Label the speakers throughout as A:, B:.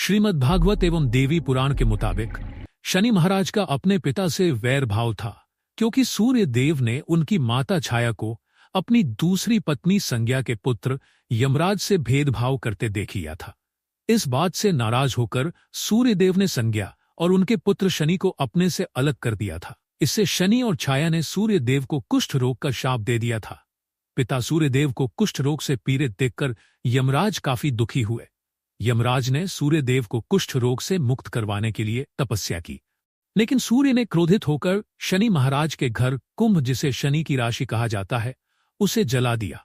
A: श्रीमद्भागवत एवं देवी पुराण के मुताबिक शनि महाराज का अपने पिता से वैर भाव था, क्योंकि सूर्य देव ने उनकी माता छाया को अपनी दूसरी पत्नी संज्ञा के पुत्र यमराज से भेदभाव करते देख लिया था। इस बात से नाराज होकर सूर्यदेव ने संज्ञा और उनके पुत्र शनि को अपने से अलग कर दिया था। इससे शनि और छाया ने सूर्यदेव को कुष्ठ रोग का शाप दे दिया था। पिता सूर्यदेव को कुष्ठ रोग से पीड़ित देखकर यमराज काफी दुखी हुए। यमराज ने सूर्यदेव को कुष्ठ रोग से मुक्त करवाने के लिए तपस्या की, लेकिन सूर्य ने क्रोधित होकर शनि महाराज के घर कुंभ, जिसे शनि की राशि कहा जाता है, उसे जला दिया।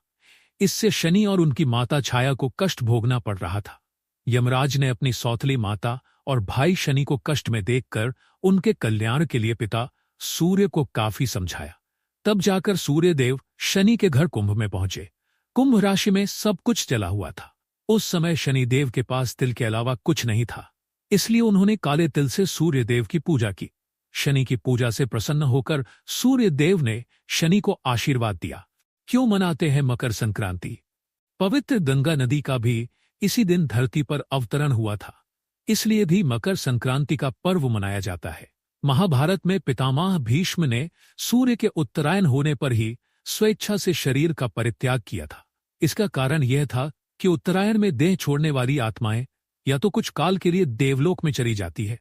A: इससे शनि और उनकी माता छाया को कष्ट भोगना पड़ रहा था। यमराज ने अपनी सौतेली माता और भाई शनि को कष्ट में देखकर उनके कल्याण के लिए पिता सूर्य को काफी समझाया। तब जाकर सूर्यदेव शनि के घर कुंभ में पहुंचे। कुंभ राशि में सब कुछ जला हुआ था। उस समय शनिदेव के पास तिल के अलावा कुछ नहीं था, इसलिए उन्होंने काले तिल से सूर्यदेव की पूजा की। शनि की पूजा से प्रसन्न होकर सूर्यदेव ने शनि को आशीर्वाद दिया। क्यों मनाते हैं मकर संक्रांति? पवित्र गंगा नदी का भी इसी दिन धरती पर अवतरण हुआ था, इसलिए भी मकर संक्रांति का पर्व मनाया जाता है। महाभारत में पितामह भीष्म ने सूर्य के उत्तरायण होने पर ही स्वेच्छा से शरीर का परित्याग किया था। इसका कारण यह था कि उत्तरायण में देह छोड़ने वाली आत्माएं या तो कुछ काल के लिए देवलोक में चली जाती है,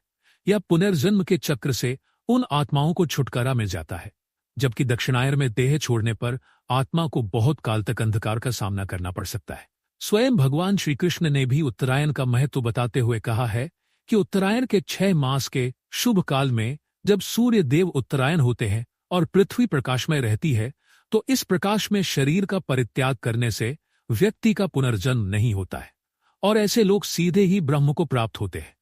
A: या पुनर्जन्म के चक्र से उन आत्माओं को छुटकारा मिल जाता है, जबकि दक्षिणायन में देह छोड़ने पर आत्मा को बहुत काल तक अंधकार का सामना करना पड़ सकता है। स्वयं भगवान श्री कृष्ण ने भी उत्तरायण का महत्व बताते हुए कहा है कि उत्तरायण के 6 मास के शुभ काल में जब सूर्य देव उत्तरायण होते हैं और पृथ्वी प्रकाशमय रहती है, तो इस प्रकाश में शरीर का परित्याग करने से व्यक्ति का पुनर्जन्म नहीं होता है और ऐसे लोग सीधे ही ब्रह्म को प्राप्त होते हैं।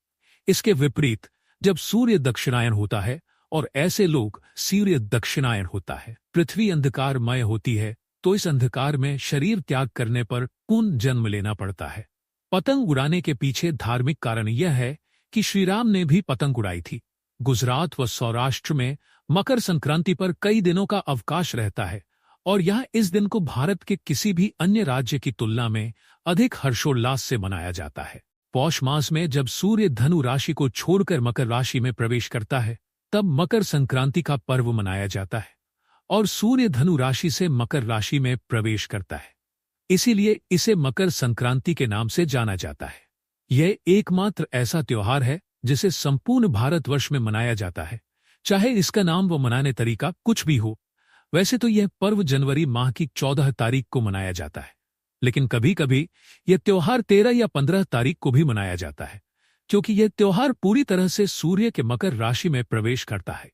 A: इसके विपरीत जब सूर्य दक्षिणायन होता है और ऐसे लोग सूर्य दक्षिणायन होता है, पृथ्वी अंधकारमय होती है, तो इस अंधकार में शरीर त्याग करने पर पुनः जन्म लेना पड़ता है। पतंग उड़ाने के पीछे धार्मिक कारण यह है कि श्रीराम ने भी पतंग उड़ाई थी। गुजरात व सौराष्ट्र में मकर संक्रांति पर कई दिनों का अवकाश रहता है और यह इस दिन को भारत के किसी भी अन्य राज्य की तुलना में अधिक हर्षोल्लास से मनाया जाता है। पौष मास में जब सूर्य धनु राशि को छोड़कर मकर राशि में प्रवेश करता है, तब मकर संक्रांति का पर्व मनाया जाता है और सूर्य धनु राशि से मकर राशि में प्रवेश करता है, इसीलिए इसे मकर संक्रांति के नाम से जाना जाता है। यह एकमात्र ऐसा त्योहार है जिसे संपूर्ण भारतवर्ष में मनाया जाता है, चाहे इसका नाम व मनाने तरीका कुछ भी हो। वैसे तो यह पर्व जनवरी माह की 14 तारीख को मनाया जाता है, लेकिन कभी कभी यह त्योहार 13 या 15 तारीख को भी मनाया जाता है, क्योंकि यह त्योहार पूरी तरह से सूर्य के मकर राशि में प्रवेश करता है।